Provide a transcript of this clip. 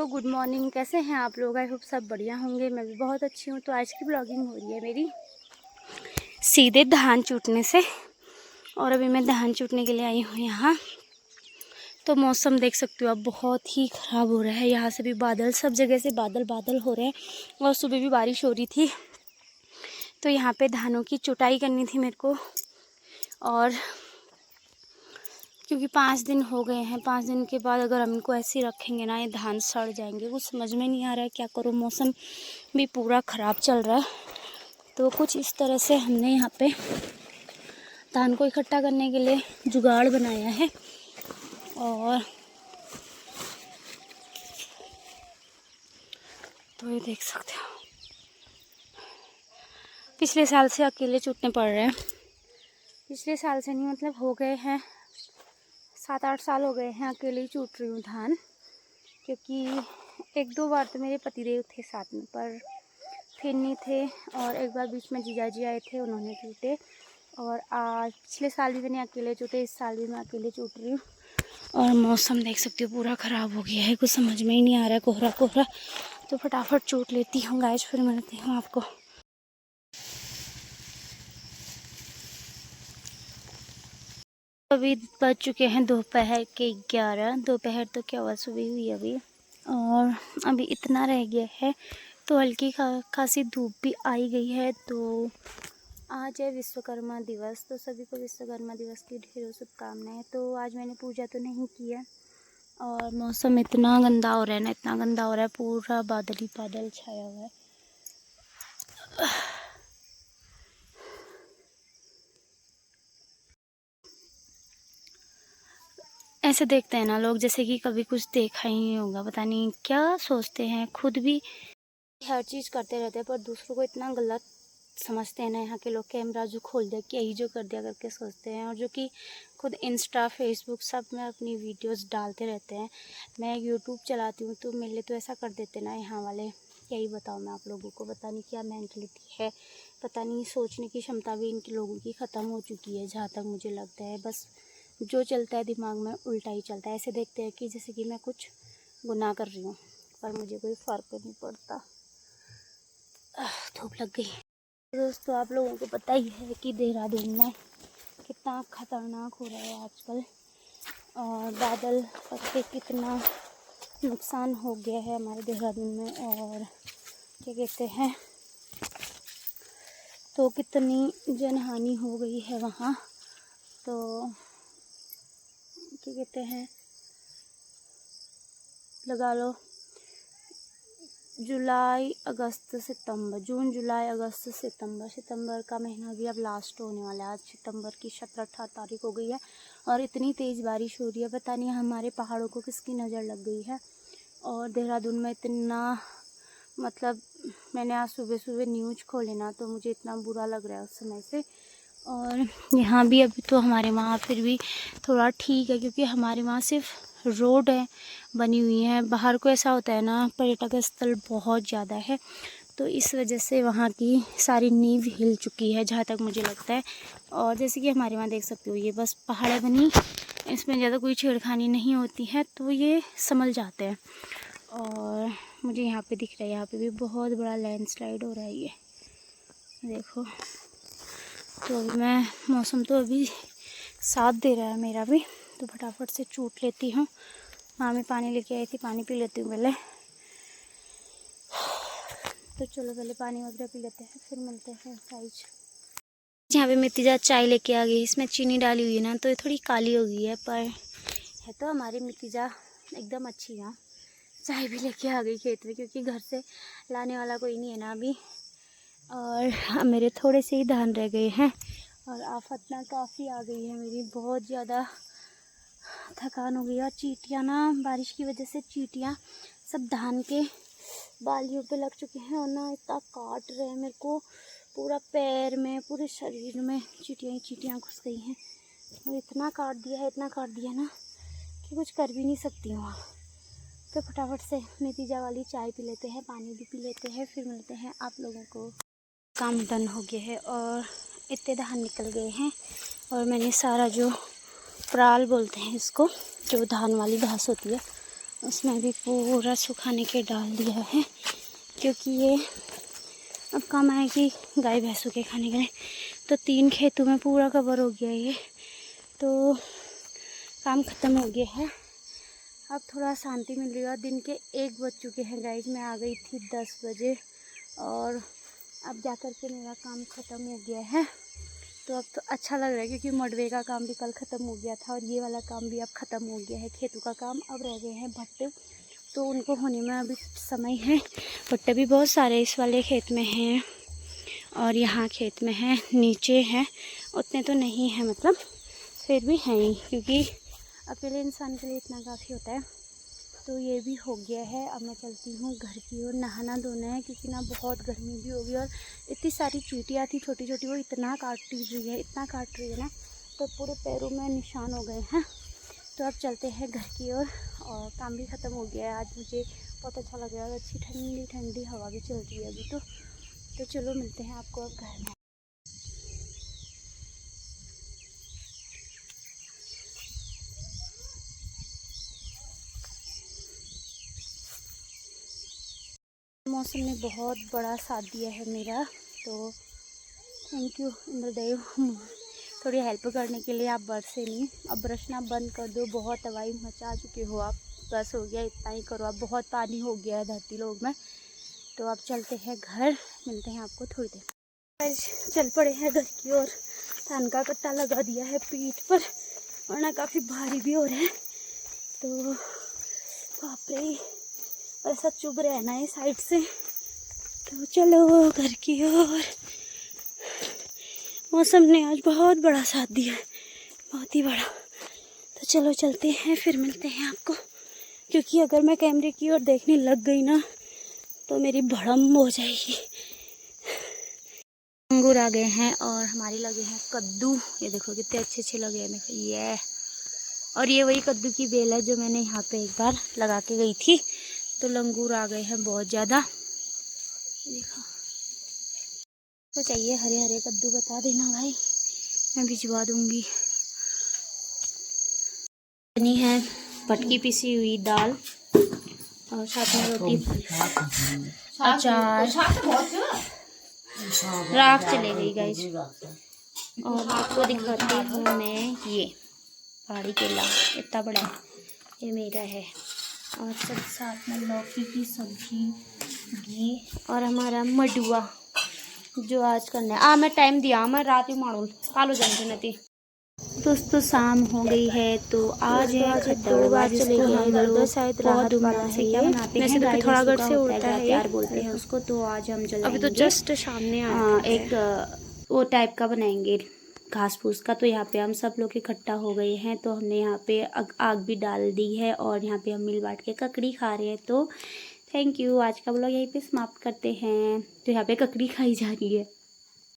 Good morning. कैसे हैं आप लोग? आई होप सब बढ़िया होंगे। मैं भी बहुत अच्छी हूँ। तो आज की ब्लॉगिंग हो रही है मेरी सीधे धान चूटने से। और अभी मैं धान चूटने के लिए आई हूँ यहाँ। तो मौसम देख सकते हो आप, बहुत ही ख़राब हो रहा है। यहाँ से भी बादल, सब जगह से बादल बादल हो रहे हैं। और सुबह भी बारिश हो रही थी। तो यहाँ पे धानों की चुटाई करनी थी मेरे को। और क्योंकि 5 दिन हो गए हैं, 5 दिन के बाद अगर हम इनको ऐसे ही रखेंगे ना, ये धान सड़ जाएंगे। कुछ समझ में नहीं आ रहा है क्या करूँ। मौसम भी पूरा ख़राब चल रहा है। तो कुछ इस तरह से हमने यहाँ पे धान को इकट्ठा करने के लिए जुगाड़ बनाया है। और तो ये देख सकते हो, पिछले साल से अकेले चूटने पड़ रहे हैं। पिछले साल से नहीं, मतलब हो गए हैं 7-8 साल हो गए हैं अकेले ही चूट रही हूँ धान। क्योंकि 1-2 बार तो मेरे पतिदेव थे साथ में, पर फिर नहीं थे। और एक बार बीच में जीजाजी आए थे, उन्होंने चूटे। और आज पिछले साल भी मैंने अकेले चूटे, इस साल भी मैं अकेले चूट रही हूँ। और मौसम देख सकते हो पूरा ख़राब हो गया है, कुछ समझ में ही नहीं आ रहा है, कोहरा कोहरा। तो फटाफट चूट लेती हूँ गाइस, फिर मिलती हूँ आपको। अभी बज चुके हैं दोपहर के 11। दोपहर तो क्या हुआ, सुबह हुई अभी। और अभी इतना रह गया है। तो हल्की खासी धूप भी आई गई है। तो आज है विश्वकर्मा दिवस। तो सभी को विश्वकर्मा दिवस की ढेरों शुभकामनाएं। तो आज मैंने पूजा तो नहीं की है। और मौसम इतना गंदा हो रहा है ना, इतना गंदा हो रहा है, पूरा बादल ही बादल छाया हुआ है। ऐसे देखते हैं ना लोग, जैसे कि कभी कुछ देखा ही नहीं होगा। पता नहीं क्या सोचते हैं, खुद भी हर चीज़ करते रहते हैं, पर दूसरों को इतना गलत समझते हैं ना यहाँ के लोग। कैमरा जो खोल दिया, कि यही जो कर दिया करके सोचते हैं। और जो कि खुद इंस्टा, फेसबुक सब में अपनी वीडियोस डालते रहते हैं। मैं यूट्यूब चलाती हूँ, तो मेरे लिए तो ऐसा कर देते ना यहाँ वाले। यही बताऊँ मैं आप लोगों को, पता नहीं क्या मेंटलिटी है, पता नहीं, सोचने की क्षमता भी इनके लोगों की ख़त्म हो चुकी है, जहाँ तक मुझे लगता है। बस जो चलता है दिमाग में उल्टा ही चलता है। ऐसे देखते हैं कि जैसे कि मैं कुछ गुनाह कर रही हूँ, पर मुझे कोई फ़र्क नहीं पड़ता। धूप लग गई। दोस्तों, आप लोगों को पता ही है कि देहरादून में कितना ख़तरनाक हो रहा है आजकल। और बादल फट कितना नुकसान हो गया है हमारे देहरादून में। और क्या कहते हैं, तो कितनी जनहानि हो गई है वहाँ। तो क्या कहते हैं, लगा लो जुलाई अगस्त सितंबर, जून जुलाई अगस्त सितंबर का महीना भी अब लास्ट होने वाला है। आज सितंबर की 17-18 तारीख हो गई है। और इतनी तेज़ बारिश हो रही है, पता नहीं हमारे पहाड़ों को किसकी नज़र लग गई है। और देहरादून में इतना, मतलब मैंने आज सुबह सुबह न्यूज़ खोले ना, तो मुझे इतना बुरा लग रहा है उस समय से। और यहाँ भी अभी तो हमारे वहाँ फिर भी थोड़ा ठीक है, क्योंकि हमारे वहाँ सिर्फ रोड है बनी हुई है। बाहर को ऐसा होता है ना, पर्यटक स्थल बहुत ज़्यादा है, तो इस वजह से वहाँ की सारी नींव हिल चुकी है, जहाँ तक मुझे लगता है। और जैसे कि हमारे वहाँ देख सकते हो, ये बस पहाड़ बनी, इसमें ज़्यादा कोई छेड़खानी नहीं होती है, तो ये संभल जाते हैं। और मुझे यहाँ पे दिख रहा है, यहाँ पे भी बहुत बड़ा लैंडस्लाइड हो रहा है, ये देखो। तो मैं, मौसम तो अभी साथ दे रहा है मेरा भी, तो फटाफट से चूट लेती हूँ। हाँ, मैं पानी लेके आई थी, पानी पी लेती हूँ पहले। तो चलो पहले पानी वगैरह पी लेते हैं, फिर मिलते हैं गाइस। यहाँ पे मितिजा चाय लेके आ गई। इसमें चीनी डाली हुई है ना, तो ये थोड़ी काली हो गई है, पर है तो हमारी मितिजा एकदम अच्छी है। चाय भी लेके आ गई खेत में, क्योंकि घर से लाने वाला कोई नहीं है ना अभी। और मेरे थोड़े से ही धान रह गए हैं। और आफत ना काफ़ी आ गई है मेरी, बहुत ज़्यादा थकान हो गई। और चींटियाँ ना, बारिश की वजह से चींटियाँ सब धान के बालियों पे लग चुके हैं। और ना इतना काट रहे हैं मेरे को, पूरा पैर में, पूरे शरीर में चींटियाँ घुस गई हैं। और इतना काट दिया ना कि कुछ कर भी नहीं सकती हूँ। तो फटाफट से नतीजा वाली चाय पी लेते हैं, पानी भी पी लेते हैं, फिर मिलते हैं आप लोगों को। काम डन हो गया है और इतने धान निकल गए हैं। और मैंने सारा, जो पराल बोलते हैं इसको, जो धान वाली घास होती है, उसमें भी पूरा सुखाने के डाल दिया है, क्योंकि ये अब काम आएगी गाय भैंसों के खाने के लिए। तो 3 खेतों में पूरा कवर हो गया ये, तो काम ख़त्म हो गया है। अब थोड़ा शांति मिल रही है। दिन के 1 बज चुके हैं गाइस। मैं आ गई थी 10 बजे और अब जाकर के मेरा काम ख़त्म हो गया है। तो अब तो अच्छा लग रहा है, क्योंकि मडवे का काम भी कल ख़त्म हो गया था और ये वाला काम भी अब ख़त्म हो गया है। खेतों का काम अब रह गए हैं भट्टे, तो उनको होने में अभी समय है। भट्टे भी बहुत सारे इस वाले खेत में हैं और यहाँ खेत में हैं, नीचे हैं, उतने तो नहीं हैं, मतलब फिर भी हैं ही, क्योंकि अकेले इंसान के लिए इतना काफ़ी होता है। तो ये भी हो गया है। अब मैं चलती हूँ घर की ओर। नहाना धोना है, क्योंकि ना बहुत गर्मी भी होगी और इतनी सारी चींटियाँ थी छोटी छोटी, वो इतना काट रही है, इतना काट रही है ना, तो पूरे पैरों में निशान हो गए हैं। तो अब चलते हैं घर की ओर और काम भी ख़त्म हो गया है। आज मुझे बहुत अच्छा लग रहा है और अच्छी ठंडी ठंडी हवा भी चल रही है अभी तो चलो मिलते हैं आपको अब घर में। मौसम ने बहुत बड़ा साथ दिया है मेरा, तो थैंक यू इंद्रदेव थोड़ी हेल्प करने के लिए। आप बरसे नहीं, अब बरसना बंद कर दो, बहुत तबाही मचा चुके हो आप, बस हो गया, इतना ही करो। अब बहुत पानी हो गया है धरती लोग में। तो अब चलते हैं घर, मिलते हैं आपको थोड़ी देर। आज चल पड़े हैं घर की ओर। धान का कट्टा लगा दिया है पीठ पर, वरना काफ़ी भारी भी हो रहा है। तो बाप रे, ऐसा चुभ रहना है साइड से। तो चलो घर की ओर। मौसम ने आज बहुत बड़ा साथ दिया है, बहुत ही बड़ा। तो चलो चलते हैं, फिर मिलते हैं आपको, क्योंकि अगर मैं कैमरे की ओर देखने लग गई ना तो मेरी भड़म हो जाएगी। अंगूर आ गए हैं और हमारे लगे हैं कद्दू। ये देखो कितने अच्छे अच्छे लगे हैं, देखो ये। और ये वही कद्दू की बेल है जो मैंने यहाँ पे एक बार लगा के गई थी। तो लंगूर आ गए हैं बहुत ज़्यादा, देखो। तो चाहिए हरे हरे कद्दू बता देना भाई, मैं भिजवा दूँगी। बनी है भटकी पिसी हुई दाल और साथ में रोटी, अचार, राख चले गई गाइस। और आपको दिखाती हूँ मैं, ये पहाड़ी केला इतना बड़ा है, ये मेरा है। और सब साथ में लौकी की सब्जी, घी और हमारा मडुआ जो आज करना है। मैं टाइम दिया, मैं रात ही मारूँ कालो जानते नहीं। दोस्तों शाम हो गई है, तो आज है 2 बार चले गए हैं, शायद राहत वाला है ये। वैसे तो पिथौरागढ़ से उड़ता है, यार बोलते हैं उसको। तो आज हम जलाएंगे, अभी तो जस्ट सामने आया एक वो टाइप का बनाएंगे घास फूस का। तो यहाँ पे हम सब लोग इकट्ठा हो गए हैं, तो हमने यहाँ पे आग भी डाल दी है और यहाँ पे हम मिल बांट के ककड़ी खा रहे हैं। तो थैंक यू, आज का व्लॉग यहीं पे समाप्त करते हैं। तो यहाँ पे ककड़ी खाई जा रही है।